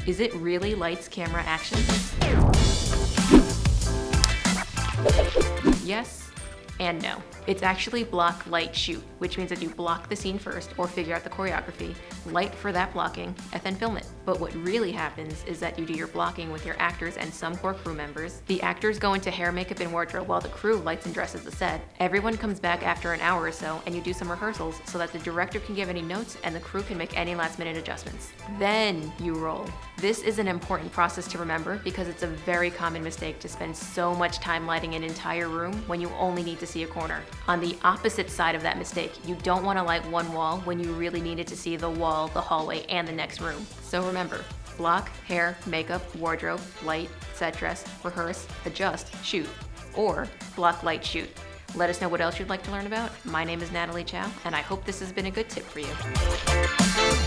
Is it really lights, camera, action? Yes and no. It's actually block, light, shoot, which means that you block the scene first or figure out the choreography, light for that blocking, and then film it. But what really happens is that you do your blocking with your actors and some core crew members. The actors go into hair, makeup, and wardrobe while the crew lights and dresses the set. Everyone comes back after an hour or so and you do some rehearsals so that the director can give any notes and the crew can make any last minute adjustments. Then you roll. This is an important process to remember because it's a very common mistake to spend so much time lighting an entire room when you only need to see a corner. On the opposite side of that mistake, you don't want to light one wall when you really needed to see the wall, the hallway, and the next room. So remember, block, hair, makeup, wardrobe, light, set dress, rehearse, adjust, shoot. Or block, light, shoot. Let us know what else you'd like to learn about. My name is Natalie Chow, and I hope this has been a good tip for you.